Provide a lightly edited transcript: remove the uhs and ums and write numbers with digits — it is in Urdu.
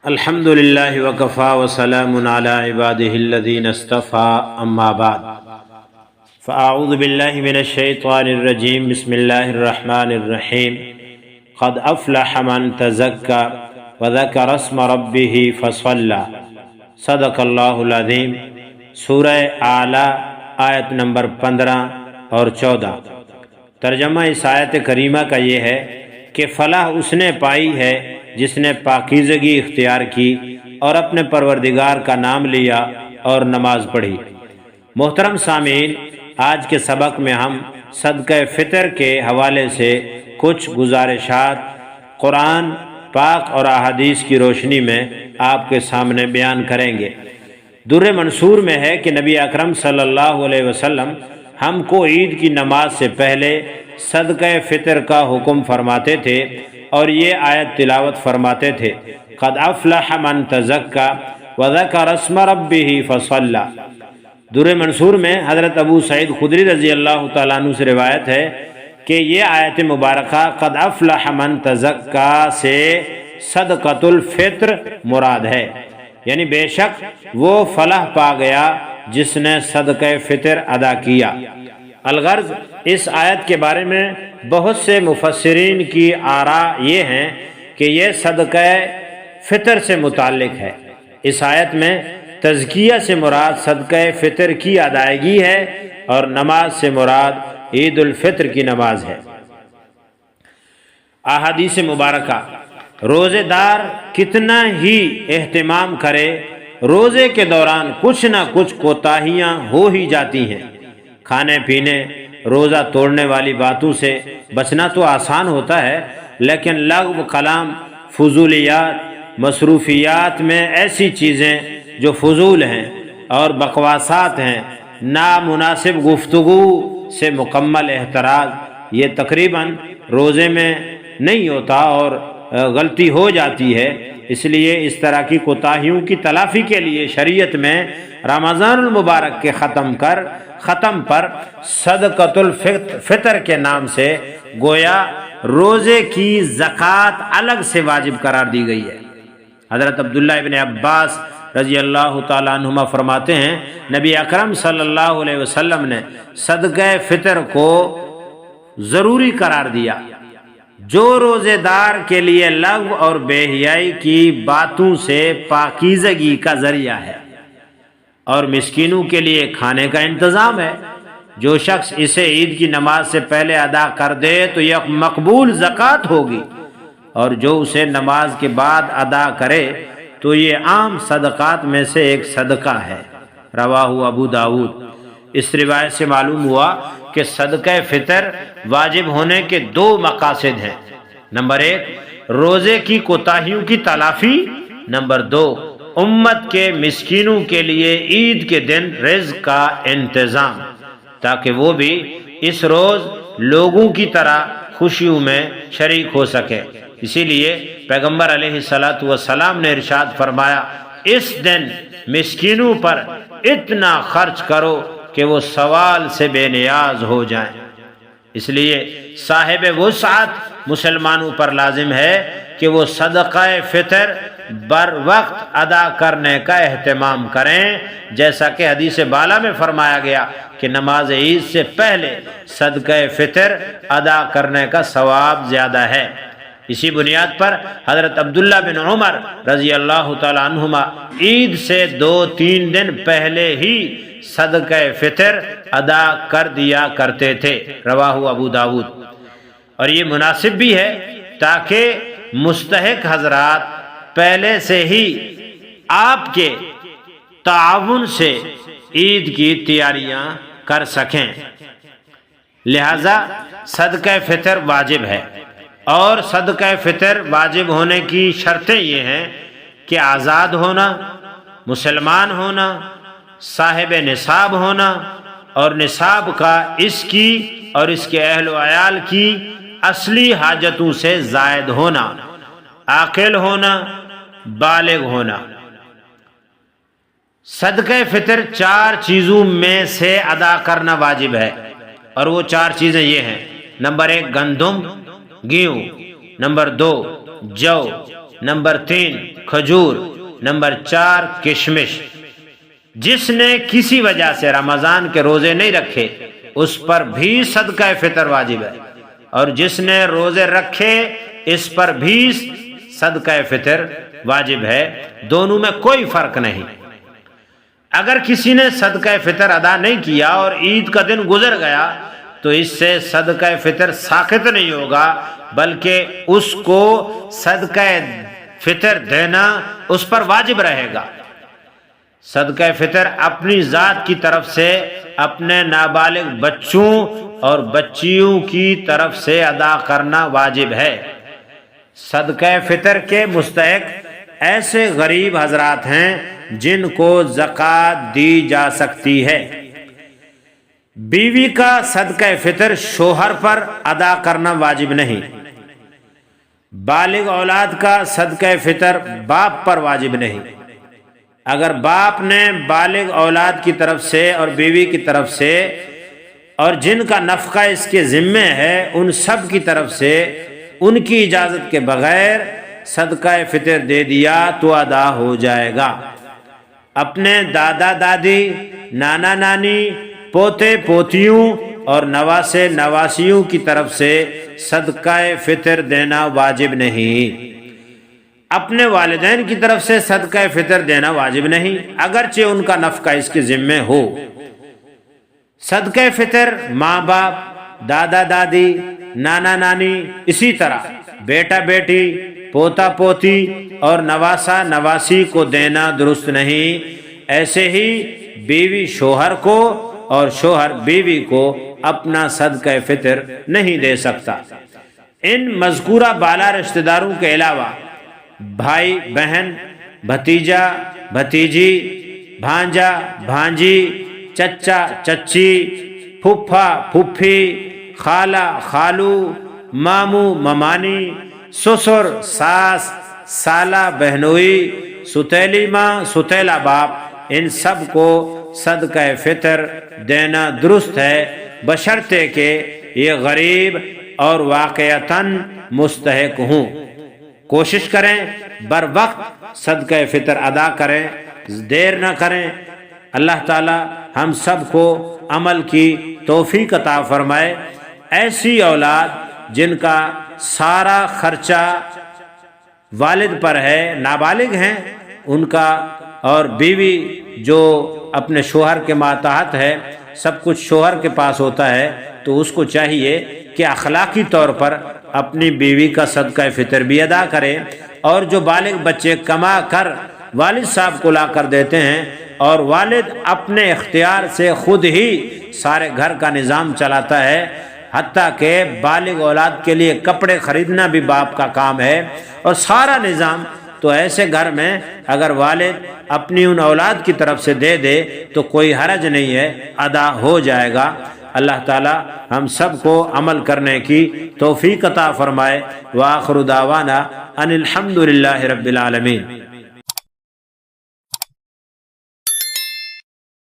الحمد للہ وکفا وسلام علی عبادہ الذین اصطفى اما بعد فاعوذ باللہ من الشیطان الرجیم بسم اللہ الرحمن الرحیم قد افلح من تزکا وذکر اسم ربہ فصلی صدق اللہ العظیم۔ سورہ اعلیٰ آیت نمبر 15 اور 14۔ ترجمہ اس آیت کریمہ کا یہ ہے کہ فلاح اس نے پائی ہے جس نے پاکیزگی اختیار کی اور اپنے پروردگار کا نام لیا اور نماز پڑھی۔ محترم سامعین، آج کے سبق میں ہم صدقہ فطر کے حوالے سے کچھ گزارشات قرآن پاک اور احادیث کی روشنی میں آپ کے سامنے بیان کریں گے۔ در منصور میں ہے کہ نبی اکرم صلی اللہ علیہ وسلم ہم کو عید کی نماز سے پہلے صدقہ فطر کا حکم فرماتے تھے اور یہ آیت تلاوت فرماتے تھے، قد افلح من تزکا وذکر اسم ربہ فصلی۔ در منصور میں حضرت ابو سعید خدری رضی اللہ تعالیٰ عنہ سے روایت ہے کہ یہ آیت مبارکہ قد افلح من تزکا سے صدقۃ الفطر مراد ہے، یعنی بے شک وہ فلاح پا گیا جس نے صدقہ فطر ادا کیا۔ الغرض اس آیت کے بارے میں بہت سے مفسرین کی آراء یہ ہیں کہ یہ صدقہ فطر سے متعلق ہے۔ اس آیت میں تزکیہ سے مراد صدقہ فطر کی ادائیگی ہے اور نماز سے مراد عید الفطر کی نماز ہے۔ احادیث مبارکہ، روزے دار کتنا ہی اہتمام کرے، روزے کے دوران کچھ نہ کچھ کوتاہیاں ہو ہی جاتی ہیں۔ کھانے پینے، روزہ توڑنے والی باتوں سے بچنا تو آسان ہوتا ہے، لیکن لغو کلام، فضولیات، مصروفیات میں ایسی چیزیں جو فضول ہیں اور بکواسات ہیں، نامناسب گفتگو سے مکمل احتراز، یہ تقریباً روزے میں نہیں ہوتا اور غلطی ہو جاتی ہے۔ اس لیے اس طرح کی کوتاہیوں کی تلافی کے لیے شریعت میں رمضان المبارک کے ختم پر صدقۃ الفطر کے نام سے گویا روزے کی زکوٰۃ الگ سے واجب قرار دی گئی ہے۔ حضرت عبداللہ ابن عباس رضی اللہ تعالیٰ عنہما فرماتے ہیں، نبی اکرم صلی اللہ علیہ وسلم نے صدقہ فطر کو ضروری قرار دیا، جو روزے دار کے لیے لغو اور بے حیائی کی باتوں سے پاکیزگی کا ذریعہ ہے اور مسکینوں کے لیے کھانے کا انتظام ہے۔ جو شخص اسے عید کی نماز سے پہلے ادا کر دے تو یہ مقبول زکوٰۃ ہوگی، اور جو اسے نماز کے بعد ادا کرے تو یہ عام صدقات میں سے ایک صدقہ ہے۔ رواہ ابو داود۔ اس روایت سے معلوم ہوا کہ صدقہ فطر واجب ہونے کے دو مقاصد ہیں۔ نمبر 1، روزے کی کوتاہیوں کی تلافی۔ نمبر 2، امت کے مسکینوں کے لیے عید کے دن رزق کا انتظام، تاکہ وہ بھی اس روز لوگوں کی طرح خوشیوں میں شریک ہو سکے۔ اسی لیے پیغمبر علیہ الصلاۃ والسلام نے ارشاد فرمایا، اس دن مسکینوں پر اتنا خرچ کرو کہ وہ سوال سے بے نیاز ہو جائیں۔ اس لیے صاحب وسعت مسلمانوں پر لازم ہے کہ وہ صدقہ فطر بر وقت ادا کرنے کا اہتمام کریں، جیسا کہ حدیث بالا میں فرمایا گیا کہ نماز عید سے پہلے صدقہ فطر ادا کرنے کا ثواب زیادہ ہے۔ اسی بنیاد پر حضرت عبداللہ بن عمر رضی اللہ تعالی عنہما عید سے 2-3 دن پہلے ہی صدقہ فطر ادا کر دیا کرتے تھے۔ رواہ ابو داود۔ اور یہ مناسب بھی ہے تاکہ مستحق حضرات پہلے سے ہی آپ کے تعاون سے عید کی تیاریاں کر سکیں۔ لہذا صدقہ فطر واجب ہے، اور صدقہ فطر واجب ہونے کی شرطیں یہ ہیں کہ آزاد ہونا، مسلمان ہونا، صاحب نصاب ہونا، اور نصاب کا اس کی اور اس کے اہل و عیال کی اصلی حاجتوں سے زائد ہونا، عاقل ہونا، بالغ ہونا۔ صدقہ فطر 4 چیزوں میں سے ادا کرنا واجب ہے، اور وہ 4 چیزیں یہ ہیں۔ نمبر 1، گندم، گیہوں۔ نمبر 2، جو۔ نمبر 3 کھجور، نمبر 4 کشمش۔ جس نے کسی وجہ سے رمضان کے روزے نہیں رکھے اس پر بھی صدقہ فطر واجب ہے، اور جس نے روزے رکھے اس پر بھی صدقہ فطر واجب ہے، دونوں میں کوئی فرق نہیں۔ اگر کسی نے صدقہ فطر ادا نہیں کیا اور عید کا دن گزر گیا تو اس سے صدقہ فطر ساقط نہیں ہوگا، بلکہ اس کو صدقہ فطر دینا اس پر واجب رہے گا۔ صدقہ فطر اپنی ذات کی طرف سے، اپنے نابالغ بچوں اور بچیوں کی طرف سے ادا کرنا واجب ہے۔ صدقہ فطر کے مستحق ایسے غریب حضرات ہیں جن کو زکوٰۃ دی جا سکتی ہے۔ بیوی کا صدقہ فطر شوہر پر ادا کرنا واجب نہیں۔ بالغ اولاد کا صدقہ فطر باپ پر واجب نہیں۔ اگر باپ نے بالغ اولاد کی طرف سے اور بیوی کی طرف سے اور جن کا نفقہ اس کے ذمے ہے ان سب کی طرف سے ان کی اجازت کے بغیر صدقہ فطر دے دیا تو ادا ہو جائے گا۔ اپنے دادا دادی، نانا نانی، پوتے پوتیوں اور نواسے نواسیوں کی طرف سے صدقہ فطر دینا واجب نہیں۔ اپنے والدین کی طرف سے صدقہ فطر دینا واجب نہیں، اگرچہ ان کا نفقہ اس کے ذمے ہو۔ صدقہ فطر ماں باپ، دادا دادی، نانا نانی، اسی طرح بیٹا بیٹی، پوتا پوتی اور نواسا نواسی کو دینا درست نہیں۔ ایسے ہی بیوی شوہر کو اور شوہر بیوی کو اپنا صدقہ فطر نہیں دے سکتا۔ ان مذکورہ بالا رشتہ داروں کے علاوہ بھائی بہن، بھتیجا بھتیجی، بھانجا بھانجی، چچا چچی، پھپھا پھپھی، خالہ خالو، ماموں ممانی، سسر ساس، سالہ بہنوئی، ستیلی ماں ستیلا باپ، ان سب کو صدقہ فطر دینا درست ہے، بشرطے کہ یہ غریب اور واقعتاً مستحق ہوں۔ کوشش کریں بر وقت صدقہ فطر ادا کریں، دیر نہ کریں۔ اللہ تعالی ہم سب کو عمل کی توفیق عطا فرمائے۔ ایسی اولاد جن کا سارا خرچہ والد پر ہے، نابالغ ہیں ان کا، اور بیوی جو اپنے شوہر کے ماتحت ہے، سب کچھ شوہر کے پاس ہوتا ہے، تو اس کو چاہیے کہ اخلاقی طور پر اپنی بیوی کا صدقہ فطر بھی ادا کرے، اور جو بالغ بچے کما کر والد صاحب کو لا کر دیتے ہیں اور والد اپنے اختیار سے خود ہی سارے گھر کا نظام چلاتا ہے، حتیٰ کہ بالغ اولاد کے لیے کپڑے خریدنا بھی باپ کا کام ہے اور سارا نظام، تو ایسے گھر میں اگر والد اپنی ان اولاد کی طرف سے دے دے تو کوئی حرج نہیں ہے، ادا ہو جائے گا۔ اللہ تعالی ہم سب کو عمل کرنے کی توفیق عطا فرمائے۔ وآخر دعوانا ان الحمد للہ رب العالمین۔